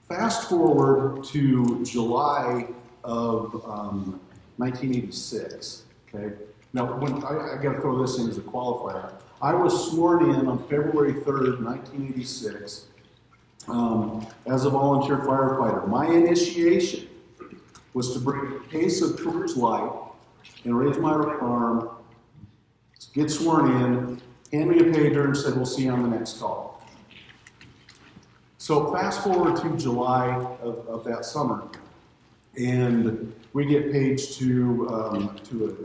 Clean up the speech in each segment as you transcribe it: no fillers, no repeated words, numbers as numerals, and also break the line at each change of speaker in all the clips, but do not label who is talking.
Fast forward to July of 1986, okay? Now, I got to throw this in as a qualifier. I was sworn in on February 3rd, 1986, as a volunteer firefighter. My initiation was to bring a case of Coors Light and raise my right arm, get sworn in, hand me a pager, and said, "We'll see you on the next call." So fast forward to July of that summer, and we get paged to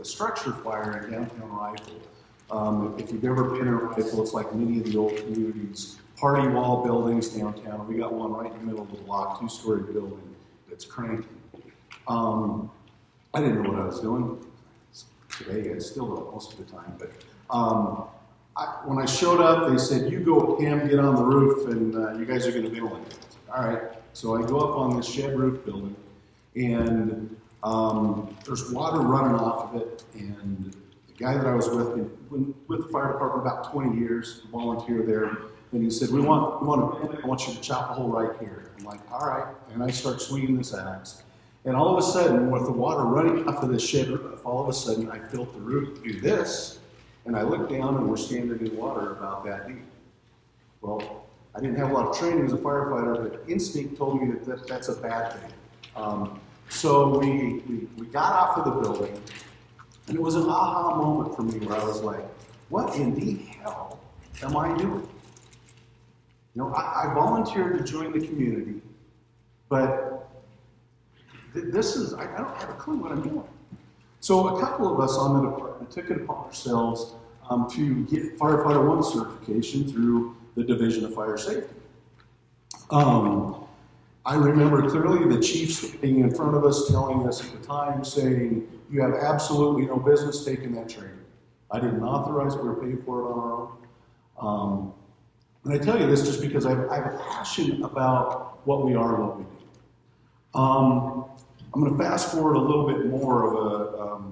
a structure fire in downtown Rifle. If you've ever been in Rifle, it's like many of the old communities, party wall buildings downtown. We got one right in the middle of the block, 2-story building that's cranky. I didn't know what I was doing. Today, I still don't most of the time, but when I showed up, they said, "You go, Cam, get on the roof, and you guys are going to build it." All right, so I go up on this shed roof building, and there's water running off of it, and the guy that I was with the fire department about 20 years, volunteer there, and he said, we want I want you to chop a hole right here. I'm like, all right, and I start swinging this axe. And all of a sudden, with the water running off of this shed roof, all of a sudden I felt the roof do this, and I looked down and we're standing in water about that deep. Well, I didn't have a lot of training as a firefighter, but instinct told me that that's a bad thing. So we got off of the building, and it was an aha moment for me where I was like, what in the hell am I doing? You know, I volunteered to join the community, but this is, I don't have a clue what I'm doing. So a couple of us on the department took it upon ourselves to get Firefighter 1 certification through the Division of Fire Safety. I remember clearly the chief standing in front of us telling us at the time, saying, "You have absolutely no business taking that training." I didn't authorize it, we were paid for it on our own. And I tell you this just because I have a passion about what we are and what we do. I'm going to fast forward a little bit more of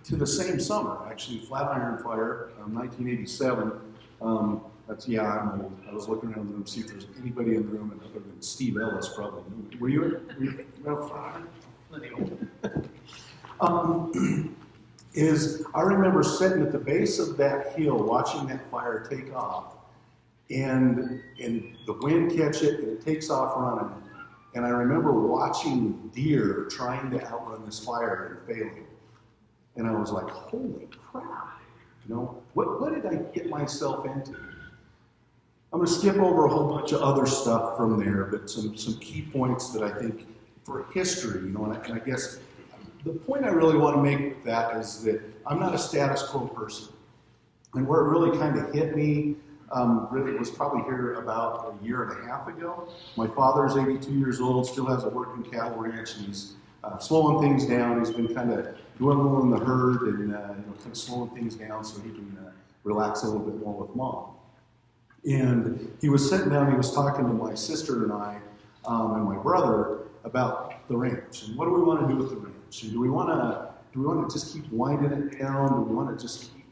to the same summer, actually, Flatiron Fire, 1987. I'm old. I was looking around the room to see if there's anybody in the room other than Steve Ellis probably knew. Were you at Flatiron? I remember sitting at the base of that hill watching that fire take off, and the wind catch it, and it takes off running. And I remember watching deer trying to outrun this fire and failing. And I was like, holy crap, you know, what did I get myself into? I'm going to skip over a whole bunch of other stuff from there, but some key points that I think for history, you know, and I guess the point I really want to make with that is that I'm not a status quo person. And where it really kind of hit me, really was probably here about a year and a half ago. My father's 82 years old, still has a working cattle ranch, and he's slowing things down. He's been kind of dwindling the herd and kind of slowing things down so he can relax a little bit more with Mom. And he was sitting down, he was talking to my sister and I and my brother about the ranch and what do we want to do with the ranch, and do we want to just keep winding it down, do we want to just keep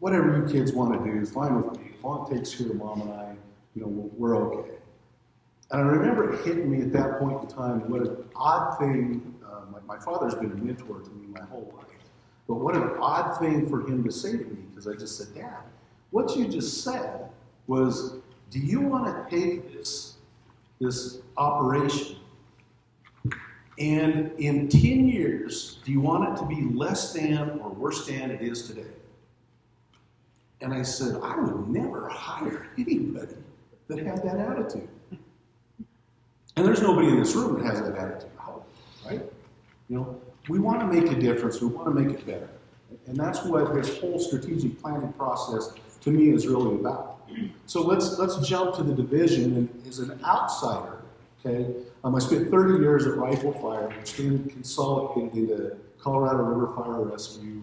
whatever you kids want to do is fine with me. As long as it takes care of Mom and I, we're okay. And I remember it hitting me at that point in time what an odd thing, my father's been a mentor to me my whole life, but what an odd thing for him to say to me, because I just said, Dad, what you just said was, do you want to take this operation and in 10 years, do you want it to be less than or worse than it is today? And I said, I would never hire anybody that had that attitude. And there's nobody in this room that has that attitude, right? We want to make a difference. We want to make it better. And that's what this whole strategic planning process, to me, is really about. So let's jump to the division. And as an outsider, okay, I spent 30 years at Rifle Fire, which then consolidated into Colorado River Fire Rescue.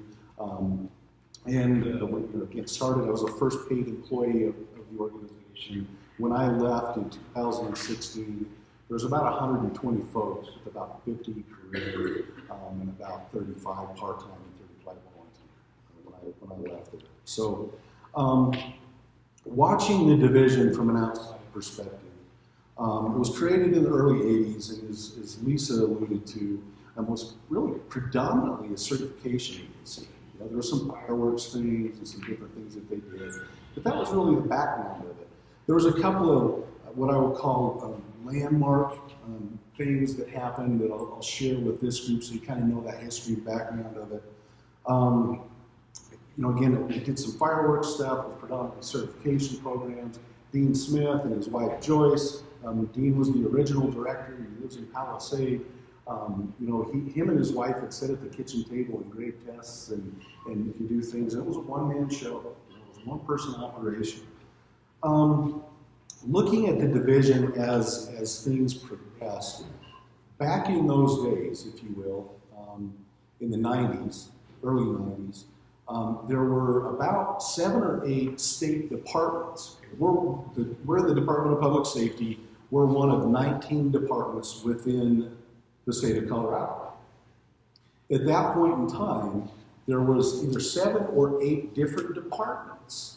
When it started, I was the first paid employee of the organization. When I left in 2016, there was about 120 folks, with about 50 career and about 35 part-time and 35 volunteer when I left it. So watching the division from an outside perspective, It was created in the early 80s, and as Lisa alluded to, was really predominantly a certification agency. You know, there were some fireworks things and some different things that they did, but that was really the background of it. There was a couple of what I would call landmark things that happened that I'll share with this group so you kind of know that history and background of it. You know, again, it did some fireworks stuff with predominantly certification programs. Dean Smith and his wife Joyce. Dean was the original director. He lives in Palisade. You know, him and his wife had sat at the kitchen table and grade tests and do things. And it was a one-man show. It was a one-person operation. Looking at the division as things progressed, back in those days, if you will, in the 90s, early 90s, there were about 7 or 8 state departments. We're in the Department of Public Safety. We're one of 19 departments within the state of Colorado. At that point in time, there was either 7 or 8 different departments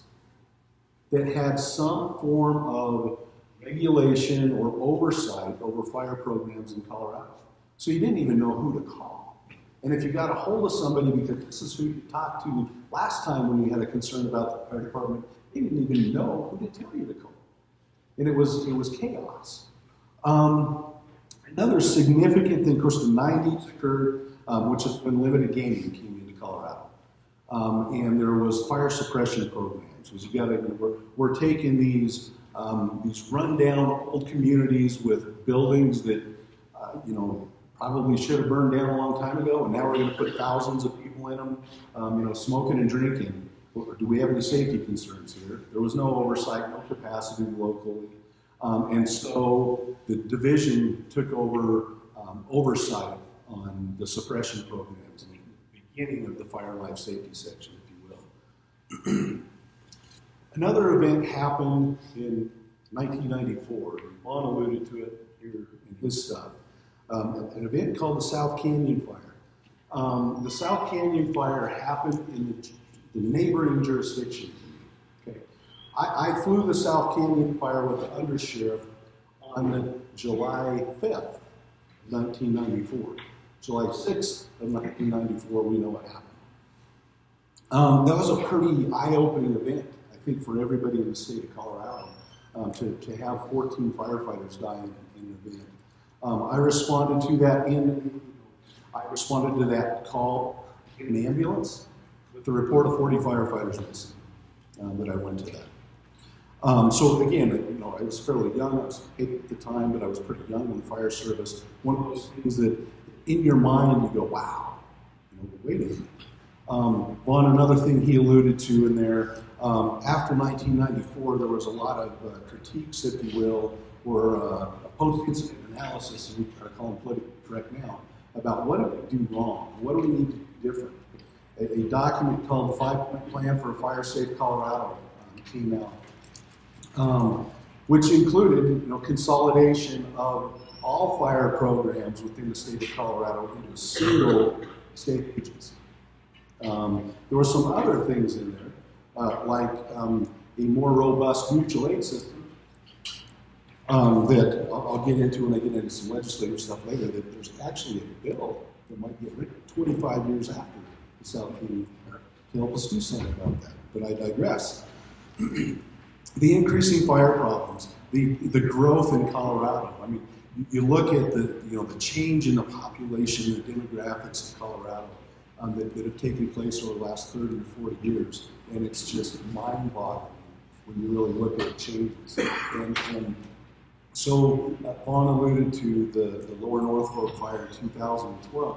that had some form of regulation or oversight over fire programs in Colorado. So you didn't even know who to call. And if you got a hold of somebody, because this is who you talked to last time when you had a concern about the fire department, they didn't even know who to tell you to call. And it was chaos. Another significant thing, of course, the 90s occurred, which is when limited gaming came into Colorado. And there was fire suppression programs. We're taking these rundown old communities with buildings that, you know, probably should have burned down a long time ago, and now we're going to put thousands of people in them, you know, smoking and drinking. Do we have any safety concerns here? There was no oversight, no capacity locally. And so the division took over oversight on the suppression programs and the beginning of the fire and life safety section, if you will. Another event happened in 1994. Vaughn alluded to it here in his stuff. An event called the South Canyon Fire. The South Canyon Fire happened in the neighboring jurisdiction. Okay. I flew the South Canyon Fire with the undersheriff on July 5th, 1994. July 6th of 1994, we know what happened. That was a pretty eye-opening event, I think, for everybody in the state of Colorado, to have 14 firefighters die in the event. I responded to that call in an ambulance with the report of 40 firefighters missing. That I went to that. So again, you know, I was fairly young. I was 8 at the time, but I was pretty young in the fire service. One of those things that, in your mind, you go, "Wow, you know, wait a minute." Vaughn, another thing he alluded to in there. After 1994, there was a lot of critiques, if you will, or post-incident analysis, as we try to call them politically correct now, about what did we do wrong? What do we need to do different? A document called the 5-Point Plan for a Fire Safe Colorado came out, which included, you know, consolidation of all fire programs within the state of Colorado into a single state agency. There were some other things in there, like a more robust mutual aid system that I'll get into when I get into some legislative stuff later, that there's actually a bill that might get written 25 years after the South Canyon Fire to help us do something about that. But I digress. The increasing fire problems, the growth in Colorado. I mean, you look at the change in the population, the demographics of Colorado that have taken place over the last 30 or 40 years, and it's just mind-boggling when you really look at changes. And so Vaughn alluded to the Lower Norfolk Fire in 2012,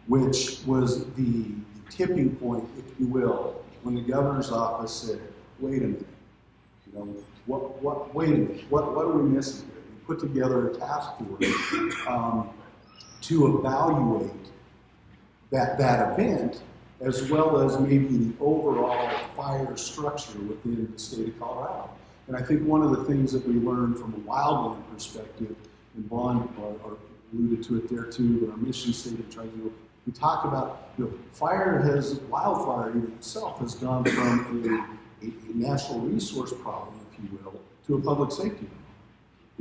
which was the tipping point, if you will, when the governor's office said, "Wait a minute, you know, wait a minute, what are we missing here?" We put together a task force to evaluate that event, as well as maybe the overall fire structure within the state of Colorado. And I think one of the things that we learned from a wildland perspective, and Vaughn alluded to it there too, but our mission statement tries to, we talk about, you know, wildfire in itself has gone from a natural resource problem, if you will, to a public safety problem.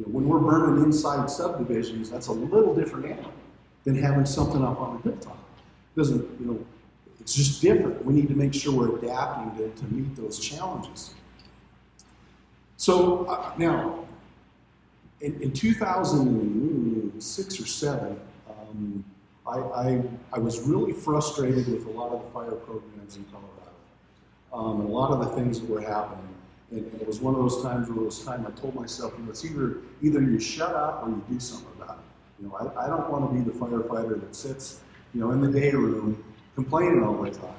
When we're burning inside subdivisions, that's a little different animal than having something up on a hilltop. It's just different. We need to make sure we're adapting to meet those challenges. So now, in 2006 or 7, I was really frustrated with a lot of the fire programs in Colorado, and a lot of the things that were happening. And it was one of those times where I told myself, it's either you shut up or you do something about it. I don't want to be the firefighter that sits, in the day room complaining all the time.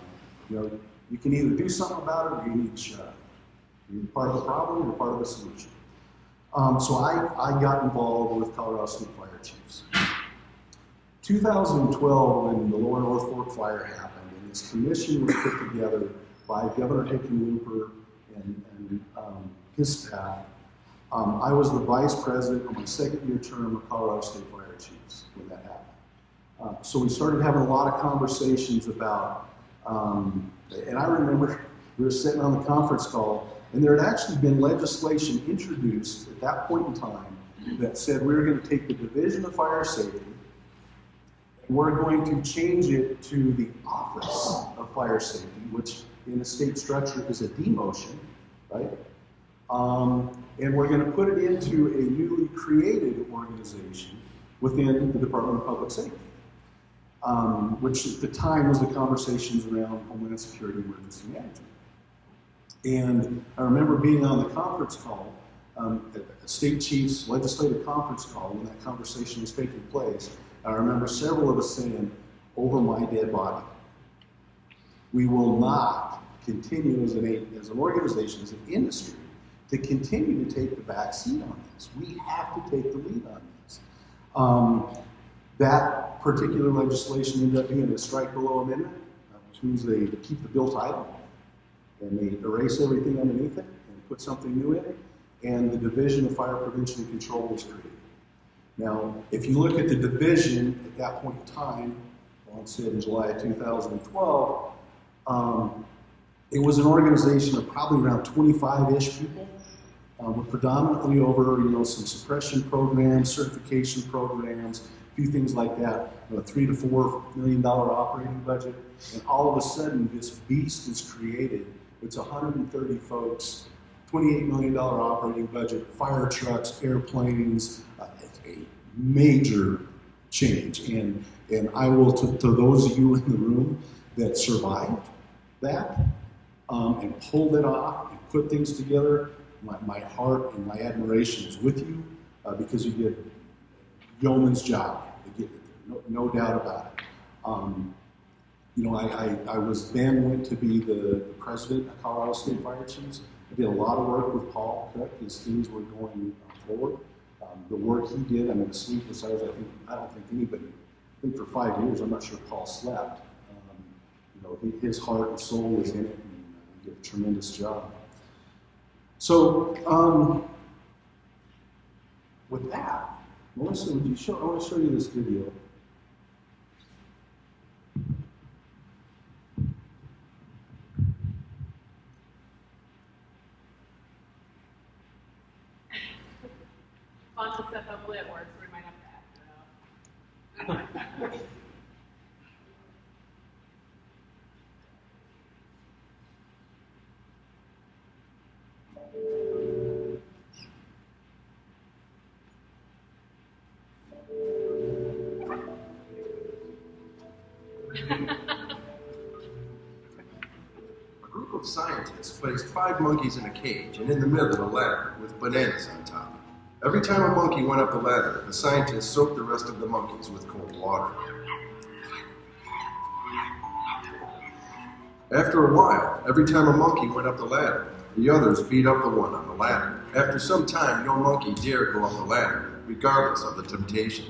You can either do something about it or you need to shut up. You're part of the problem, you're part of the solution. So I got involved with Colorado State Fire Chiefs. 2012, when the Lower North Fork fire happened, and this commission was put together by Governor Hickenlooper and his staff, I was the vice president of my second-year term of Colorado State Fire Chiefs when that happened. So we started having a lot of conversations about, and I remember we were sitting on the conference call, and there had actually been legislation introduced at that point in time that said we were going to take the Division of Fire Safety and we're going to change it to the Office of Fire Safety, which in the state structure is a demotion, right? And we're going to put it into a newly created organization within the Department of Public Safety, which at the time was the conversations around Homeland Security Emergency Management. And I remember being on the conference call, a state chief's legislative conference call, when that conversation was taking place. I remember several of us saying, "Over my dead body. We will not continue as an organization, as an industry, to continue to take the back seat on this. We have to take the lead on this." That particular legislation ended up being a strike below amendment, which means they keep the bill title and they erase everything underneath it and put something new in it, and the Division of Fire Prevention and Control was created. Now, if you look at the division at that point in time, well, it said in July of 2012, it was an organization of probably around 25-ish people, with predominantly over, some suppression programs, certification programs, a few things like that, a $3 to $4 million operating budget, and all of a sudden this beast is created. It's 130 folks, $28 million operating budget, fire trucks, airplanes, it's a major change. And I will, to those of you in the room that survived that and pulled it off and put things together, my heart and my admiration is with you, because you did yeoman's job. No doubt about it. I went to be the president of Colorado State Fire Chiefs. I did a lot of work with Paul Cook as things were going forward. The work he did, sleepless hours, I don't think anybody, I think for 5 years, I'm not sure Paul slept. His heart and soul was in it, and he did a tremendous job. So, with that, Melissa, I want to show you this video.
Fun to set up lit works, we might have to act it out.
A group of scientists placed 5 monkeys in a cage and in the middle a ladder with bananas on top. Every time a monkey went up the ladder, the scientists soaked the rest of the monkeys with cold water. After a while, every time a monkey went up the ladder, the others beat up the one on the ladder. After some time, no monkey dared go up the ladder, regardless of the temptation.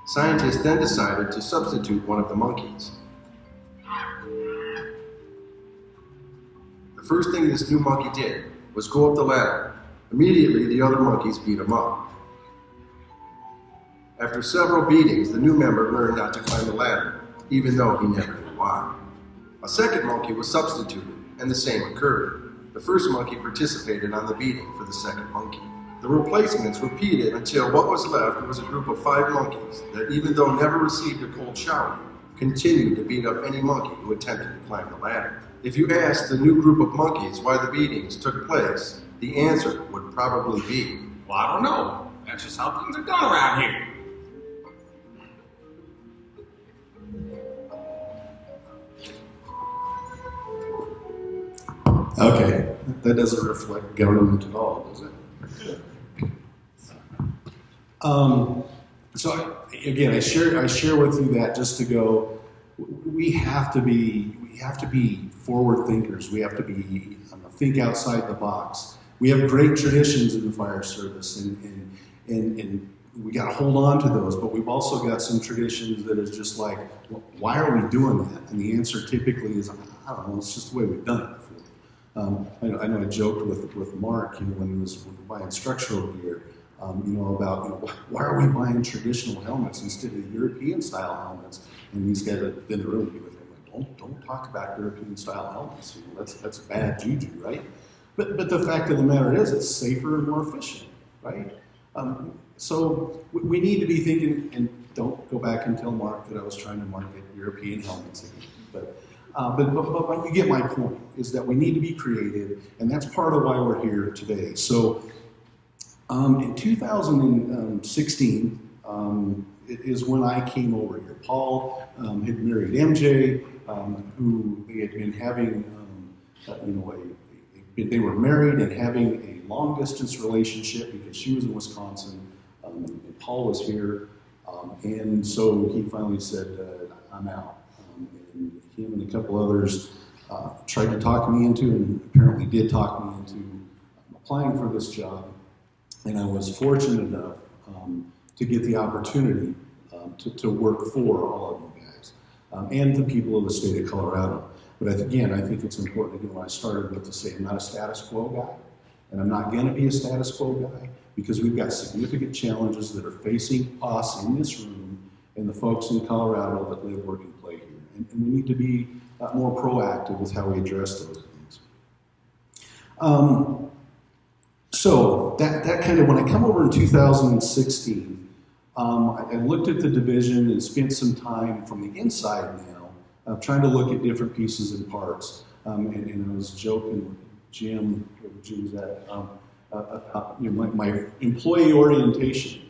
Scientists then decided to substitute one of the monkeys. The first thing this new monkey did was go up the ladder. Immediately, the other monkeys beat him up. After several beatings, the new member learned not to climb the ladder, even though he never knew why. A second monkey was substituted, and the same occurred. The first monkey participated on the beating for the second monkey. The replacements repeated until what was left was a group of 5 monkeys that, even though never received a cold shower, continued to beat up any monkey who attempted to climb the ladder. If you asked the new group of monkeys why the beatings took place, the answer would probably be,
Well, I don't know. That's just how things are done around here.
Okay, that doesn't reflect government at all, does it? So again, I share with you that just to go, we have to be forward thinkers. We have to be think outside the box. We have great traditions in the fire service, and we got to hold on to those. But we've also got some traditions that is just like, why are we doing that? And the answer typically is, I don't know. It's just the way we've done it before. I know I joked with Mark, when he was buying structural gear, about why are we buying traditional helmets instead of European style helmets? And these guys have been in the room with him, like, don't talk about European style helmets. That's bad juju, right? But the fact of the matter is, it's safer and more efficient, right? So we need to be thinking, and don't go back and tell Mark that I was trying to market European helmets again. But you get my point, is that we need to be creative, and that's part of why we're here today. So in 2016, it is when I came over here. Paul had married MJ, who they had been having, they were married and having a long distance relationship because she was in Wisconsin and Paul was here. And so he finally said, I'm out. And him and a couple others tried to talk me into, and apparently did talk me into applying for this job. And I was fortunate enough to get the opportunity to work for all of you guys and the people of the state of Colorado. But again, I think it's important to I started with to say I'm not a status quo guy, and I'm not going to be a status quo guy because we've got significant challenges that are facing us in this room and the folks in Colorado that live, work, and play here. And we need to be more proactive with how we address those things. So that kind of, when I come over in 2016, I looked at the division and spent some time from the inside now, trying to look at different pieces and parts. And I was joking with Jim, where Jim's at, my employee orientation.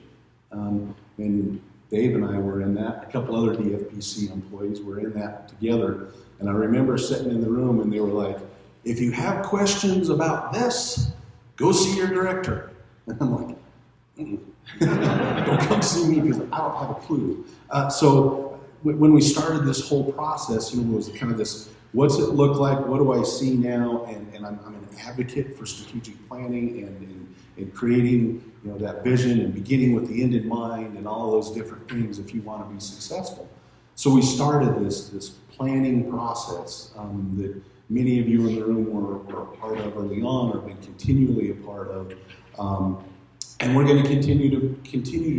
And Dave and I were in that. A couple other DFPC employees were in that together. And I remember sitting in the room and they were like, if you have questions about this, go see your director. And I'm like, don't come see me because I don't have a clue. So when we started this whole process, it was kind of this, what's it look like? What do I see now? And I'm an advocate for strategic planning and creating that vision and beginning with the end in mind and all of those different things if you want to be successful. So we started this planning process that many of you in the room were a part of early on or have been continually a part of. And we're going to continue to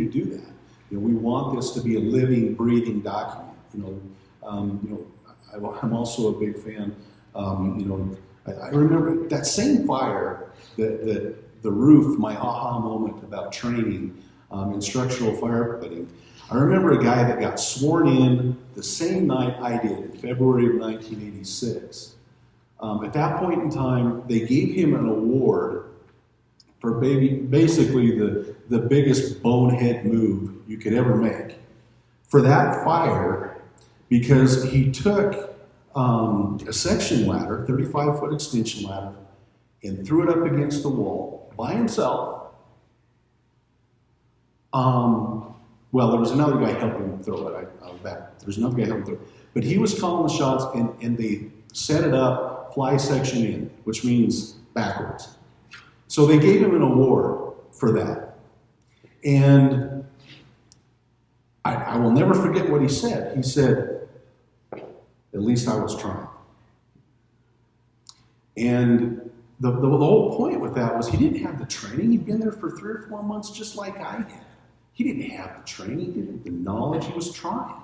do that. We want this to be a living, breathing document. I'm also a big fan. I remember that same fire that the roof, my aha moment about training in structural firefighting. I remember a guy that got sworn in the same night I did in February of 1986. At that point in time, they gave him an award for basically the biggest bonehead move you could ever make for that fire, because he took a section ladder, 35-foot extension ladder, and threw it up against the wall by himself. Well, there was another guy helping him throw it. There's another guy helping throw it. But he was calling the shots, and they set it up, fly section in, which means backwards. So they gave him an award for that. And I will never forget what he said. He said, at least I was trying. And the whole point with that was he didn't have the training. He'd been there for 3 or 4 months just like I had. He didn't have the training, he didn't have the knowledge, he was trying.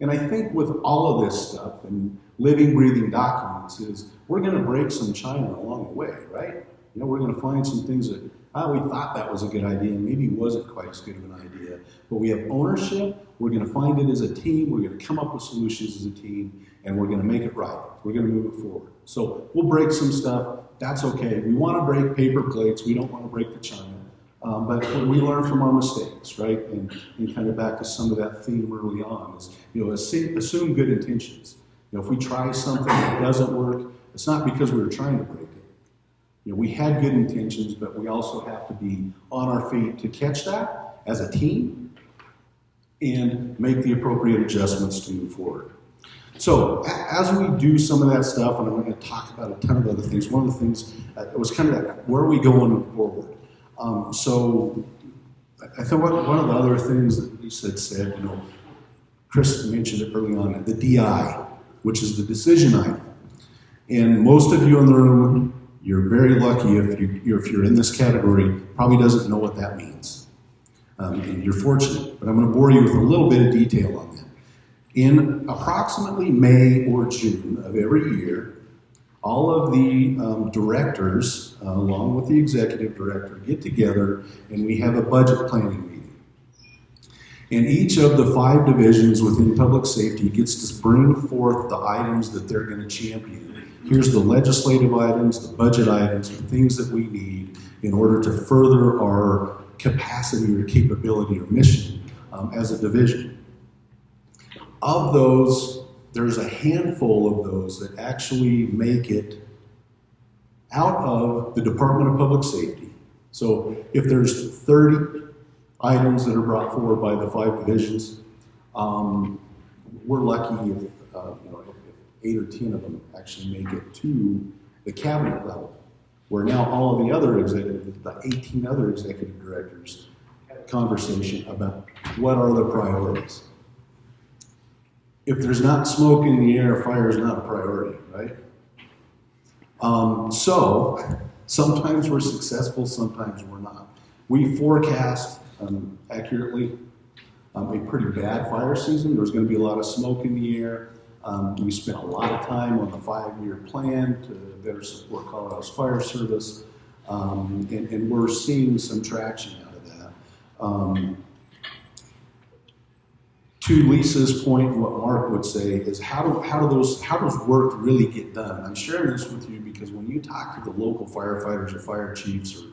And I think with all of this stuff and living, breathing documents is we're going to break some china along the way, right? We're going to find some things that We thought that was a good idea, and maybe it wasn't quite as good of an idea, but we have ownership. We're going to find it as a team. We're going to come up with solutions as a team, and we're going to make it right. We're going to move it forward. So we'll break some stuff. That's okay. We want to break paper plates. We don't want to break the china. But we learn from our mistakes, right? And kind of back to some of that theme early on is, assume good intentions. If we try something that doesn't work, it's not because we were trying to break it. We had good intentions, but we also have to be on our feet to catch that as a team and make the appropriate adjustments to move forward. So as we do some of that stuff, and I'm going to talk about a ton of other things, one of the things, it was kind of that, where are we going forward? So I think one of the other things that Lisa said, Chris mentioned it early on, the DI, which is the decision item. And most of you in the room, you're very lucky if you're in this category, probably doesn't know what that means. And you're fortunate, but I'm going to bore you with a little bit of detail on that. In approximately May or June of every year, all of the directors, along with the executive director, get together and we have a budget planning meeting. And each of the 5 divisions within public safety gets to bring forth the items that they're going to champion. Here's the legislative items, the budget items, the things that we need in order to further our capacity or capability or mission as a division. Of those, there's a handful of those that actually make it out of the Department of Public Safety. So if there's 30 items that are brought forward by the 5 divisions, we're lucky if 8 or 10 of them actually make it to the cabinet level, where now all of the other the 18 other executive directors have a conversation about what are the priorities. If there's not smoke in the air, fire is not a priority, right? So sometimes we're successful, sometimes we're not. We forecast accurately a pretty bad fire season. There's going to be a lot of smoke in the air. We spent a lot of time on the 5-year plan to better support Colorado's fire service, and we're seeing some traction out of that. To Lisa's point, what Mark would say is how does work really get done? I'm sharing this with you because when you talk to the local firefighters or fire chiefs or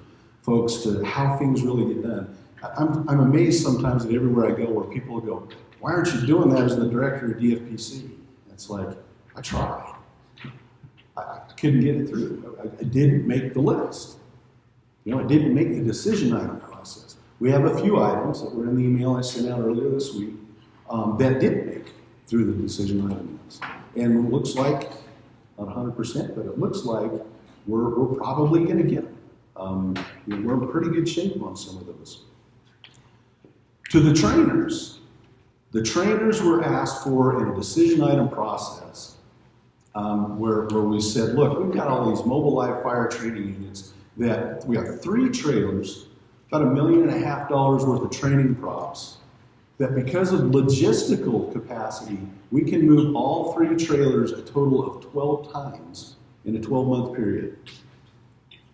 folks to how things really get done, I'm amazed sometimes that everywhere I go where people go, why aren't you doing that as the director of DFPC? It's like, I tried. I couldn't get it through. I didn't make the list. I didn't make the decision item process. We have a few items that were in the email I sent out earlier this week that did make through the decision item list. And it looks like, not 100%, but it looks like we're probably going to get them. We're in pretty good shape on some of those. To the trainers were asked for in a decision item process where we said, look, we've got all these mobile live fire training units that we have 3 trailers, about $1.5 million worth of training props, that because of logistical capacity, we can move all 3 trailers a total of 12 times in a 12-month period.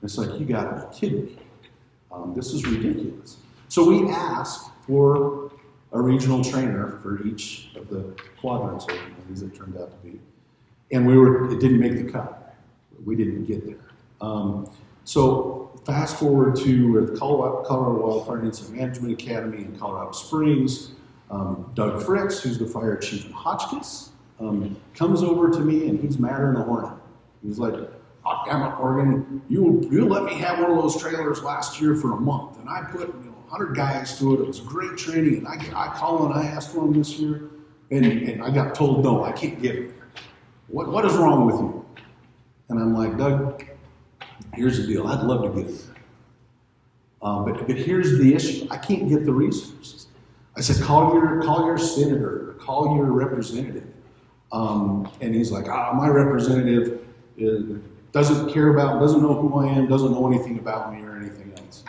It's like, you gotta be kidding me. This is ridiculous. So we asked for a regional trainer for each of the quadrants, or these it turned out to be. And it didn't make the cut. We didn't get there. So fast forward to the Colorado Wildfire Incident Management Academy in Colorado Springs. Doug Fritz, who's the fire chief in Hotchkiss, comes over to me and he's madder than a hornet. He's like, oh, damn it, Morgan, you let me have one of those trailers last year for a month, and I put 100 guys to it. It was great training, and I called and I asked for them this year, and I got told no, I can't get it. What is wrong with you? And I'm like, Doug, here's the deal. I'd love to get it. But here's the issue. I can't get the resources. I said, call your senator, or call your representative. And he's like, my representative doesn't care about, doesn't know who I am, doesn't know anything about me or anything else.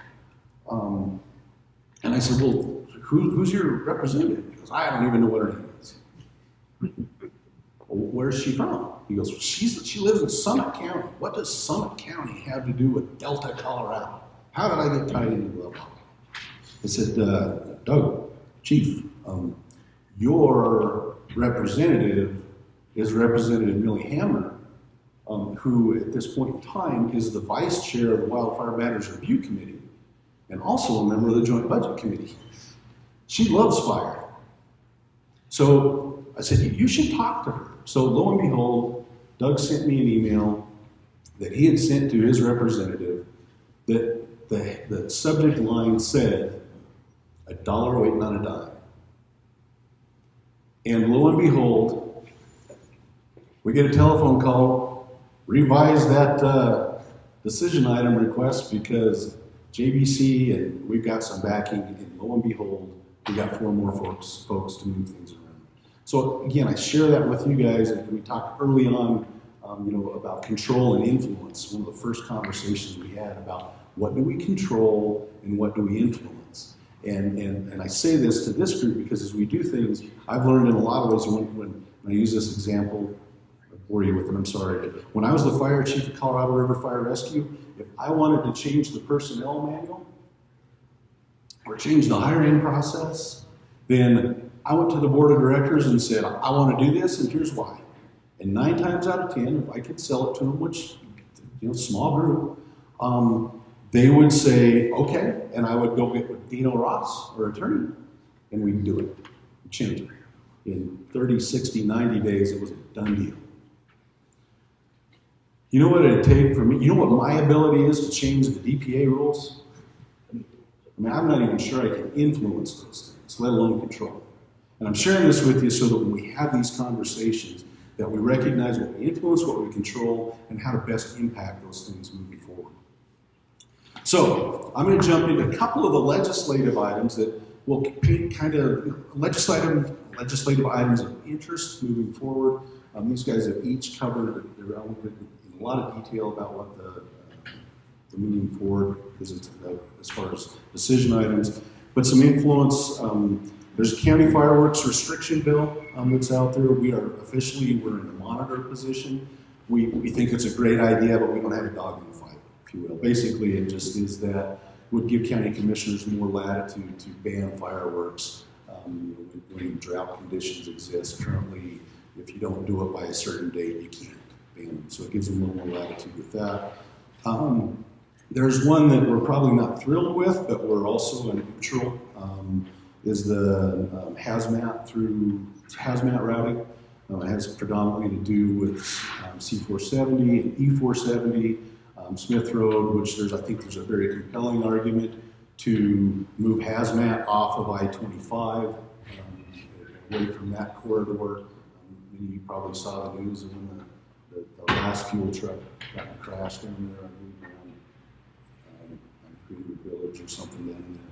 And I said, well, who's your representative? He goes, I don't even know what her name is. Well, where's she from? He goes, she lives in Summit County. What does Summit County have to do with Delta, Colorado? how did I get tied into blah, blah? I said, Doug, Chief, your representative is Representative Millie Hammer, who at this point in time is the vice chair of the Wildfire Matters Review Committee and also a member of the Joint Budget Committee. She loves fire. So I said, you should talk to her. So lo and behold, Doug sent me an email that he had sent to his representative that the subject line said, $1 waiting on a dime. And lo and behold, we get a telephone call, revise that decision item request because JBC and we've got some backing, and lo and behold, we got 4 more folks to move things around. So again, I share that with you guys, and we talked early on, about control and influence. One of the first conversations we had about what do we control and what do we influence. And I say this to this group because as we do things, I've learned in a lot of ways when I use this example, I bore you with it, I'm sorry. When I was the fire chief of Colorado River Fire Rescue, if I wanted to change the personnel manual or change the hiring process, then I went to the board of directors and said, I want to do this and here's why. And 9 times out of 10, if I could sell it to them, which, small group, they would say, okay, and I would go get with Dino Ross, our attorney, and we'd do it, change it. In 30, 60, 90 days, it was a done deal. You know what it'd take for me? You know what my ability is to change the DPA rules? I mean, I'm not even sure I can influence those things, let alone control. And I'm sharing this with you so that when we have these conversations, that we recognize what we influence, what we control, and how to best impact those things moving forward. So, I'm going to jump into a couple of the legislative items that will kind of legislative items of interest moving forward. These guys have each covered their own in a lot of detail about what the moving forward is as far as decision items. But some influence. There's a county fireworks restriction bill that's out there. We're in a monitor position. We think it's a great idea, but we don't have a dog in the fight, if you will. Basically, it just is that would give county commissioners more latitude to ban fireworks when drought conditions exist. Currently, if you don't do it by a certain date, you can't ban them. So it gives them a little more latitude with that. There's one that we're probably not thrilled with, but we're also neutral. Is the hazmat routing. It has predominantly to do with C470 and E470, Smith Road, which I think there's a very compelling argument to move hazmat off of I-25 away from that corridor. Many of you probably saw the news of when the last fuel truck got crashed down there, I believe, around Greenwood Village or something down there.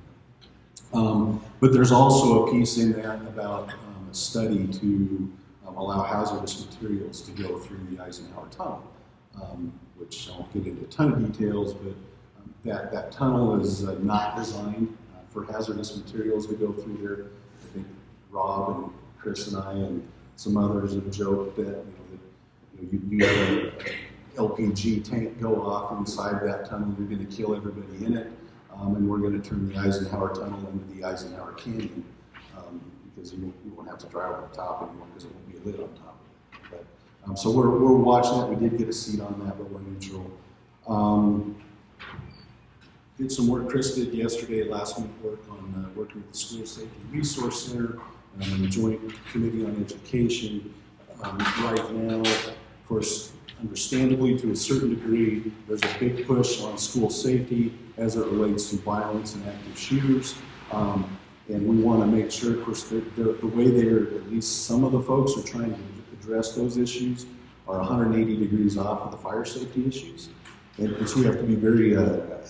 But there's also a piece in that about a study to allow hazardous materials to go through the Eisenhower Tunnel, which I won't get into a ton of details, but that tunnel is not designed for hazardous materials to go through there. I think Rob and Chris and I and some others have joked that you have an LPG tank go off inside that tunnel, you're going to kill everybody in it. And we're going to turn the Eisenhower Tunnel into the Eisenhower Canyon because you won't have to drive on top anymore because it won't be lit on top of it. But, so we're watching it. We did get a seat on that, but we're neutral. Did some work Chris did yesterday, last week, work on working with the School Safety Resource Center and the Joint Committee on Education. Right now, of course, understandably, to a certain degree, there's a big push on school safety as it relates to violence and active shooters. And we want to make sure, of course, the way at least some of the folks are trying to address those issues are 180 degrees off of the fire safety issues. And so we have to be very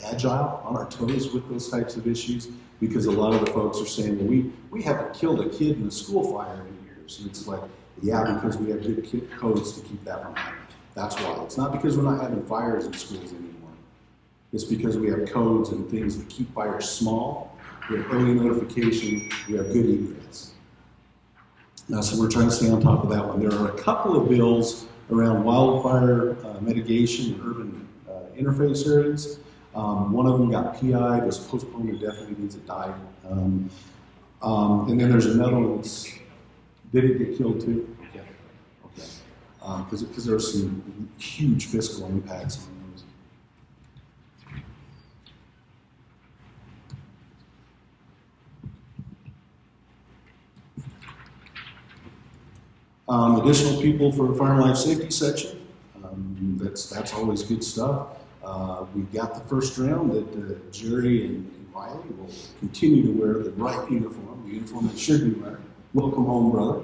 agile on our toes with those types of issues because a lot of the folks are saying, well, we haven't killed a kid in a school fire in years. And it's like, yeah, because we have good codes to keep that from happening. That's why. It's not because we're not having fires in schools anymore. It's because we have codes and things that keep fires small. We have early notification. We have good egress. So we're trying to stay on top of that one. There are a couple of bills around wildfire mitigation and urban interface areas. One of them got PI'd, was postponed indefinitely, means it died. And then there's another one that's, did it get killed too? Okay. Because there are some huge fiscal impacts on those. Additional people for fire and life safety section. That's always good stuff. We got the first round that Jerry and Riley will continue to wear the right uniform, the uniform they should be wearing. Welcome home, brother.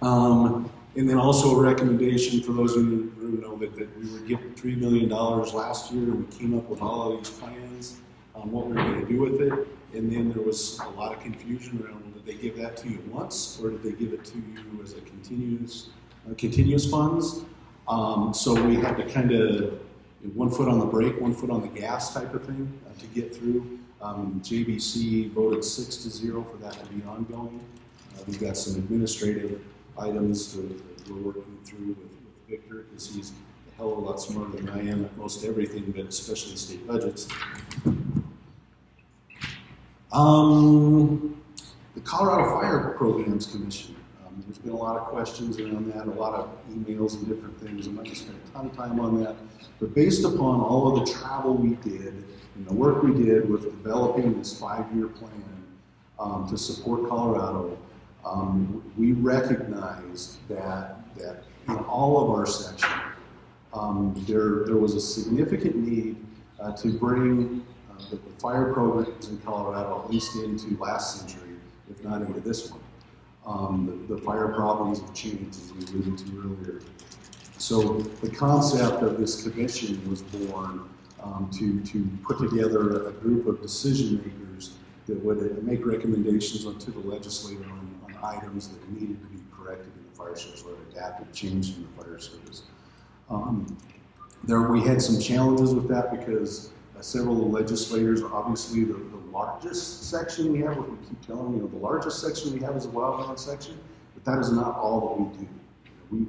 And then also a recommendation for those of you who know that we were given $3 million last year, and we came up with all of these plans on what we were going to do with it. And then there was a lot of confusion around, did they give that to you once, or did they give it to you as a continuous funds? So we had to kind of, one foot on the brake, one foot on the gas type of thing to get through. JBC voted 6-0 for that to be ongoing. We've got some administrative items that we're working through with Victor, because he's a hell of a lot smarter than I am at most everything, but especially state budgets. The Colorado Fire Programs Commission. There's been a lot of questions around that, a lot of emails and different things. I'm not going to spend a ton of time on that. But based upon all of the travel we did and the work we did with developing this 5-year plan to support Colorado, we recognized that in all of our sections, there was a significant need to bring the fire programs in Colorado at least into last century, if not into this one. The fire problems have changed, as we alluded to earlier. So the concept of this commission was born to put together a group of decision makers that would make recommendations to the legislature on items that needed to be corrected in the fire service or adapted, changed in the fire service. We had some challenges with that because several of the legislators are obviously the largest section we have, what we keep telling you, the largest section we have is the wildland section, but that is not all that we do.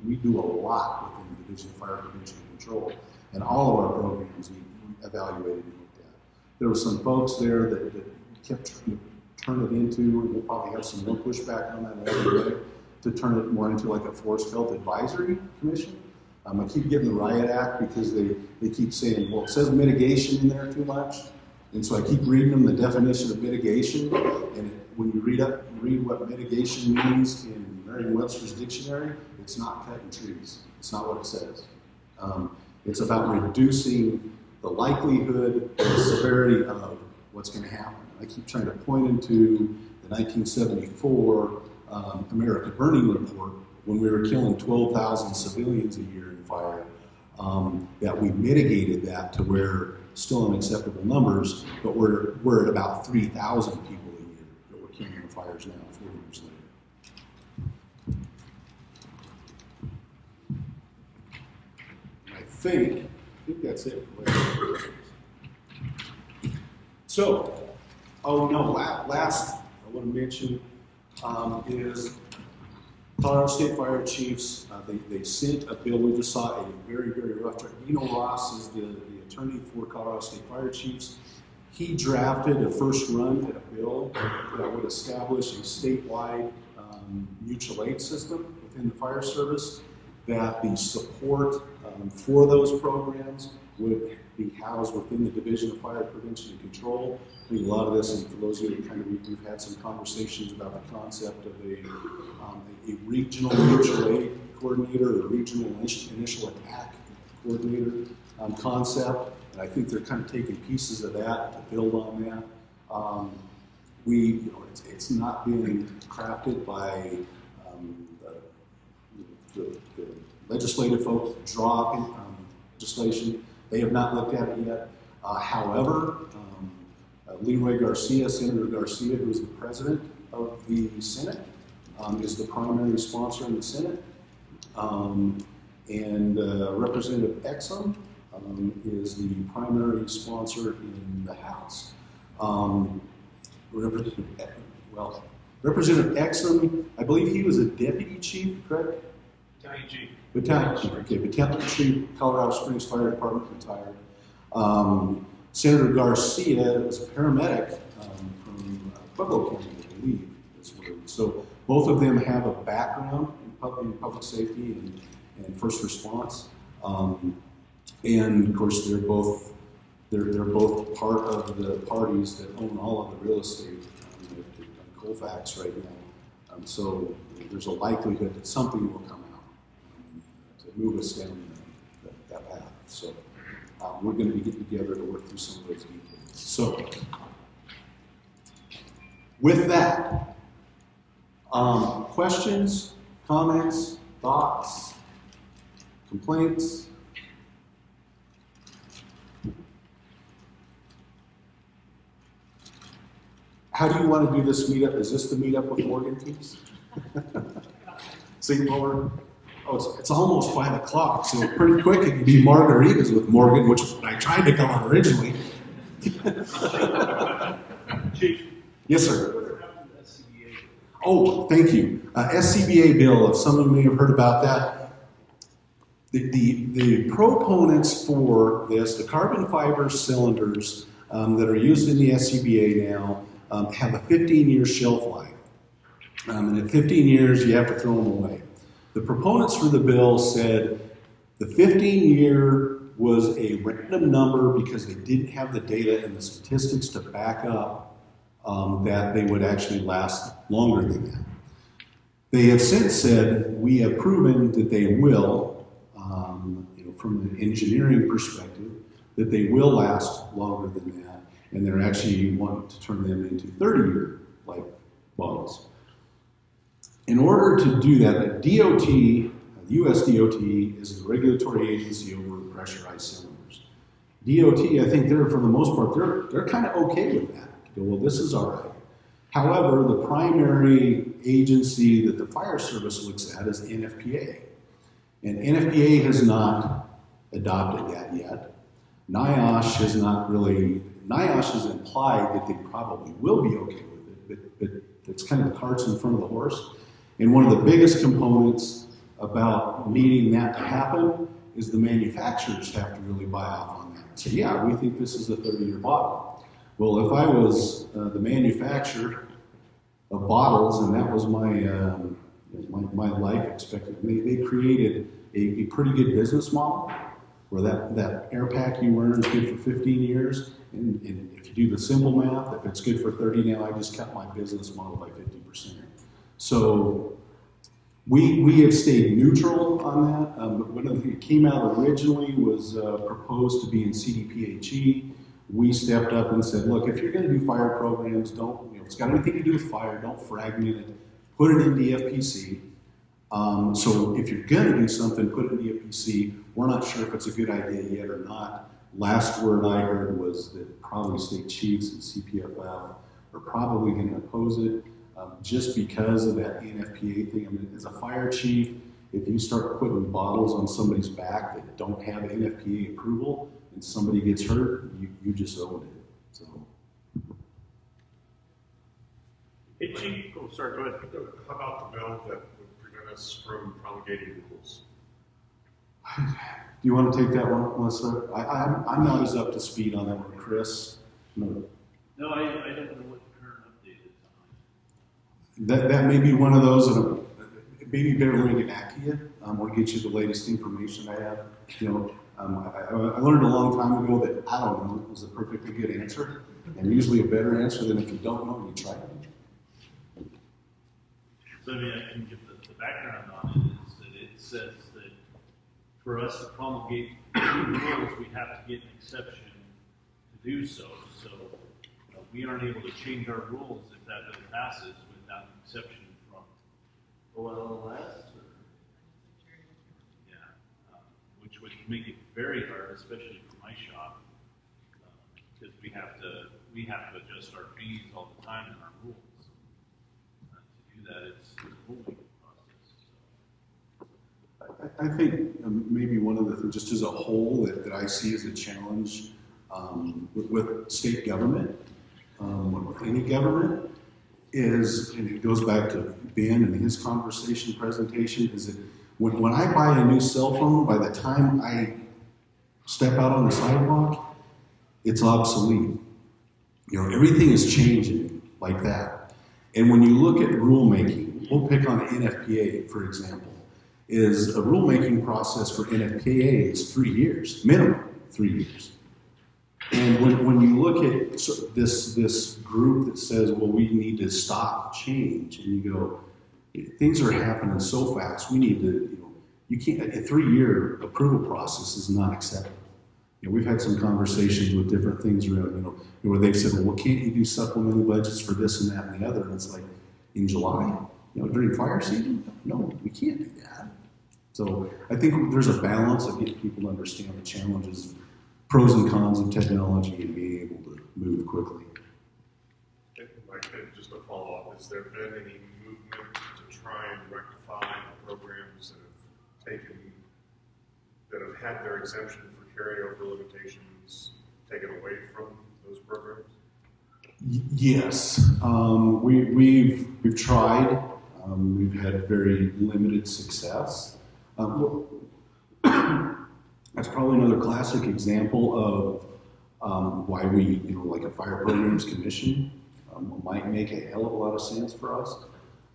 We do a lot within the Division of Fire Prevention and Control, and all of our programs we evaluated and looked at. There were some folks there that kept trying to turn it into, and we'll probably have some more pushback on that along the way, to turn it more into like a Forest Health Advisory Commission. I keep getting the Riot Act because they keep saying, well, it says mitigation in there too much. And so I keep reading them the definition of mitigation. And when you read what mitigation means in Merriam-Webster's dictionary, it's not cutting trees. It's not what it says. It's about reducing the likelihood and the severity of what's going to happen. I keep trying to point into the 1974 America Burning Report, when we were killing 12,000 civilians a year in fire, that we mitigated that to where still unacceptable numbers, but we're at about 3,000 people a year that we're killing in fires now, 40 years later. I think that's it. So, oh no, last I want to mention is Colorado State Fire Chiefs. They sent a bill. We just saw a very, very rough draft. Ross is the attorney for Colorado State Fire Chiefs. He drafted a first run at a bill that would establish a statewide mutual aid system within the fire service, that the support for those programs would be housed within the Division of Fire Prevention and Control. I think a lot of this, and for those of you that we've had some conversations about the concept of a regional mutual aid coordinator or regional initial attack coordinator concept, and I think they're kind of taking pieces of that to build on that. It's not being crafted by the legislative folks that draw up legislation. They have not looked at it yet. However, Leroy Garcia, Senator Garcia, who is the president of the Senate, is the primary sponsor in the Senate. And Representative Exum is the primary sponsor in the House. Representative Exum, I believe he was a deputy chief, correct?
Battalion Chief.
Battalion Chief, okay. Battalion Chief, Colorado Springs Fire Department, retired. Senator Garcia was a paramedic from Pueblo County, I believe. So both of them have a background in public safety and first response. And of course, they're both part of the parties that own all of the real estate at Colfax right now. So there's a likelihood that something will come out to move us down that path. So we're going to be getting together to work through some of those details. So with that, questions, comments, thoughts, complaints? How do you want to do this meetup? Is this the meetup with Morgan teams? St. Paul? Oh, it's almost 5 o'clock, so pretty quick it can be margaritas with Morgan, which I tried to come on originally.
Chief.
Yes, sir. Oh, thank you. SCBA bill, if some of you may have heard about that. The proponents for this, the carbon fiber cylinders that are used in the SCBA now, have a 15-year shelf life. And at 15 years, you have to throw them away. The proponents for the bill said the 15-year was a random number because they didn't have the data and the statistics to back up that they would actually last longer than that. They have since said, we have proven that they will, from an engineering perspective, that they will last longer than that, and they're actually wanting to turn them into 30-year life bottles. In order to do that, the DOT, the US DOT, is the regulatory agency over pressurized cylinders. DOT, I think they're, for the most part, they're kind of okay with that. They go, well, this is all right. However, the primary agency that the fire service looks at is the NFPA. And NFPA has not adopted that yet. NIOSH has not really, NIOSH has implied that they probably will be okay with it, but it's kind of the cart's in front of the horse. And one of the biggest components about needing that to happen is the manufacturers have to really buy off on that. So yeah, we think this is a 30-year bottle. Well, if I was the manufacturer of bottles and that was my life expectancy, they created a pretty good business model where that air pack you wear is good for 15 years. And if you do the simple math, if it's good for 30 now, I just cut my business model by 50%. So we have stayed neutral on that, but one of the things that came out originally was proposed to be in CDPHE. We stepped up and said, look, if you're going to do fire programs, don't, if it's got anything to do with fire, don't fragment it, put it in DFPC. So if you're going to do something, put it in DFPC. We're not sure if it's a good idea yet or not. Last word I heard was that probably state chiefs and CPFF are probably going to oppose it. Just because of that NFPA thing. I mean, as a fire chief, if you start putting bottles on somebody's back that don't have NFPA approval and somebody gets hurt, you just own it. So.
Hey, Chief. Oh, sorry, go ahead.
How about the bill that would prevent us from promulgating rules?
Do you want to take that one, Melissa? I'm not as up to speed on that one, Chris. No.
No, I don't know what the current update is on
That may be one of those that maybe better when we get back to you. We'll get you the latest information I have. I learned a long time ago that I don't know was a perfectly good answer, and usually a better answer than if you don't know and you try it.
So I mean, I can give the background on it is that it says that for us to promulgate rules, we have to get an exception to do so. So we aren't able to change our rules if that bill passes without an exception from OLS. Yeah, which would make it very hard, especially for my shop, because we have to adjust our fees all the time in our rules. To do that, it's a ruling process.
I think maybe one of the things, just as a whole, that I see as a challenge with state government, with any government, is, and it goes back to Ben and his presentation, is that when I buy a new cell phone, by the time I step out on the sidewalk, it's obsolete. You know, everything is changing like that. And when you look at rulemaking, we'll pick on NFPA, for example, is a rulemaking process for NFPA is 3 years, minimum 3 years. And when you look at this group that says, well, we need to stop change, and you go, things are happening so fast, we need to, you know, you can't, a 3-year approval process is not acceptable. You know, we've had some conversations with different things around, you know, where they've said, well, can't you do supplemental budgets for this and that and the other? And it's like, in July, you know, during fire season? No, we can't do that. So I think there's a balance of getting people to understand the challenges, pros and cons of technology, and being able to move quickly.
Mike, just a follow-up, has there been any movement to try and rectify the programs that have had their exemption for carryover limitations taken away from those programs?
Yes, we've tried. We've had very limited success. That's probably another classic example of why we, you know, like a fire programs commission might make a hell of a lot of sense for us.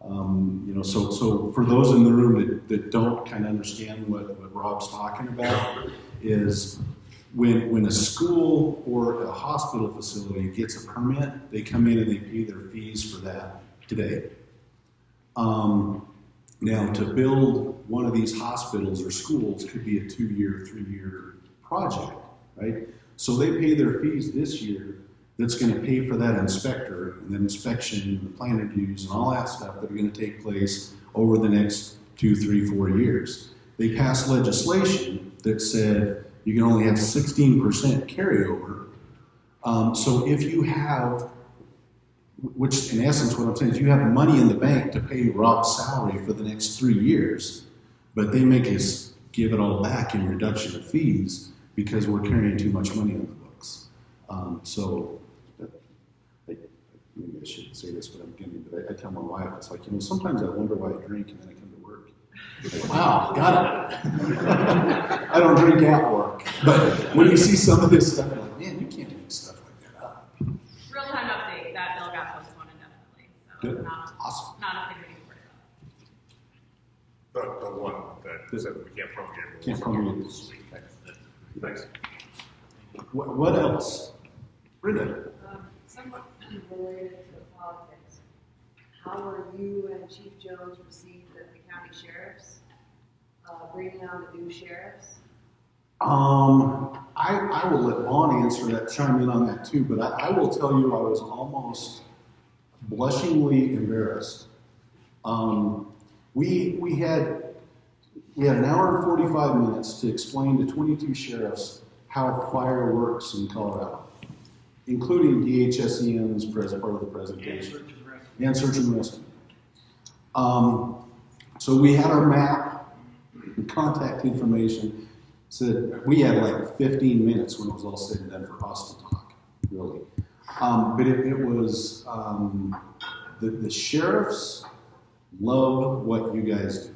You know, so for those in the room that don't kind of understand what Rob's talking about is when a school or a hospital facility gets a permit, they come in and they pay their fees for that today. Now, to build one of these hospitals or schools could be a 2-year, 3-year project, right? So they pay their fees this year that's going to pay for that inspector and the inspection and the plan reviews and all that stuff that are going to take place over the next 2, 3, 4 years. They passed legislation that said you can only have 16% carryover. So if you have, which in essence what I'm saying is you have money in the bank to pay Rob's salary for the next 3 years, but they make us give it all back in reduction of fees because we're carrying too much money on the books. Maybe I shouldn't say this, but I'm getting, but I tell my wife, it's like, you know, sometimes I wonder why I drink and then I come to work. Like, wow, got it. I don't drink at work. But when you see some of this stuff, you're like, man, you can't make stuff like that up.
Real-time update, that bill got postponed indefinitely, so
Good.
not,
Awesome.
not a thing we need to worry about.
The one that said we can't promulgate.
Can't promulgate this.
Thanks.
What else? Brenda?
Somewhat related to politics. How are you and Chief Jones received at the county sheriffs, bringing on the new sheriffs?
I will let Vaughn answer that, chime in on that too, but I will tell you I was almost blushingly embarrassed. We had an hour and 45 minutes to explain to 22 sheriffs how fire works in Colorado, including DHSEN's part of the presentation. And search and rescue. So we had our map and contact information. Said we had like 15 minutes when it was all said and done for us to talk, really. But it was, the sheriffs love what you guys do.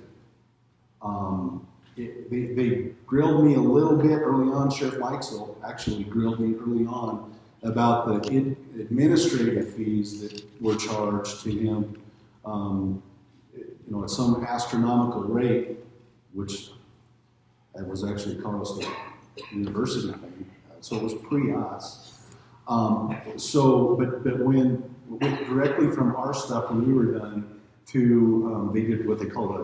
They grilled me a little bit early on. Sheriff Mikesville actually grilled me early on about the administrative fees that were charged to him, at some astronomical rate, which was actually a Colorado State University thing. So it was pre-us. But when we went directly from our stuff when we were done to, they did what they called a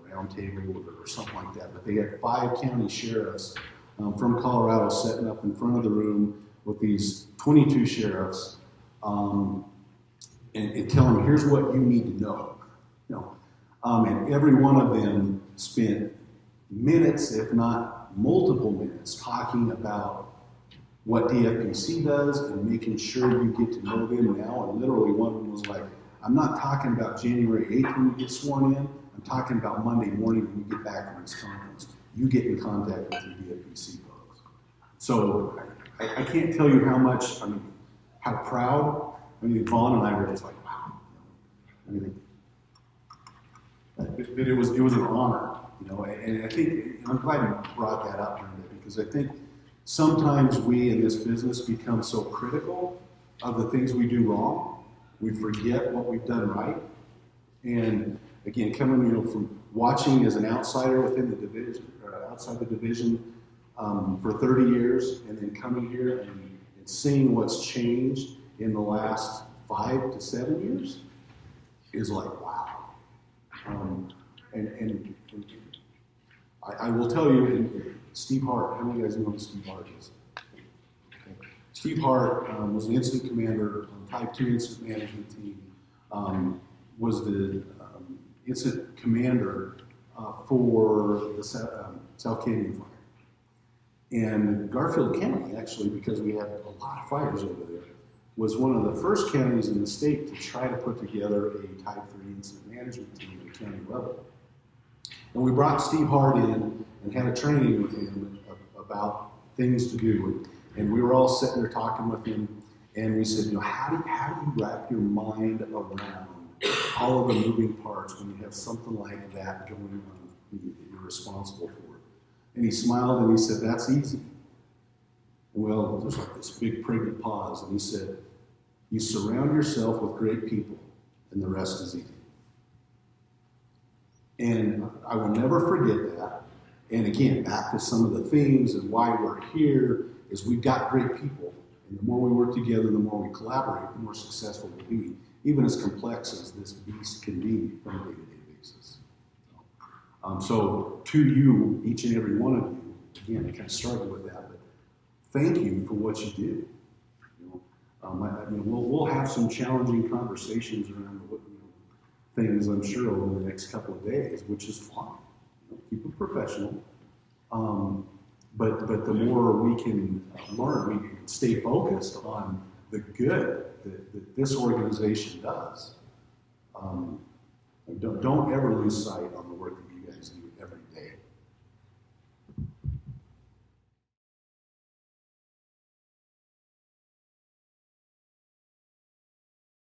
round table or something like that. But they had 5 county sheriffs from Colorado setting up in front of the room with these 22 sheriffs and telling them, here's what you need to know. And every one of them spent minutes, if not multiple minutes, talking about what DFPC does and making sure you get to know them now. And literally one of them was like, I'm not talking about January 8th when you get sworn in. I'm talking about Monday morning when you get back from this conference. You get in contact with the DFPC folks. So I can't tell you how proud. Vaughn and I were just like, wow. But it was an honor, and I think, and I'm glad you brought that up, Brenda, because I think sometimes we in this business become so critical of the things we do wrong, we forget what we've done right. And again, coming from watching as an outsider within the division, or outside the division for 30 years, and then coming here and seeing what's changed in the last 5 to 7 years is like, wow. And I will tell you, Steve Hart, how many of you guys know who Steve Hart is? Okay. Steve Hart was the incident commander on Type 2 incident management team, was the incident commander for the South Canyon fire. And Garfield County, actually, because we had a lot of fires over there, was one of the first counties in the state to try to put together a Type 3 incident management team at the county level. And we brought Steve Hart in and had a training with him about things to do. And we were all sitting there talking with him, and we said, how do you wrap your mind around all of the moving parts when you have something like that going on that you're responsible for? And he smiled and he said, that's easy. Well, there's like this big pregnant pause, and he said, you surround yourself with great people, and the rest is easy. And I will never forget that. And again, back to some of the themes and why we're here is we've got great people. And the more we work together, the more we collaborate, the more successful we'll be, even as complex as this beast can be on a day-to-day basis. So to you, each and every one of you, again, I kind of started with that, but thank you for what you do. We'll have some challenging conversations around things, I'm sure, over the next couple of days, which is fun. Keep it professional. But the more we can learn, we can stay focused on the good that this organization does. Don't ever lose sight on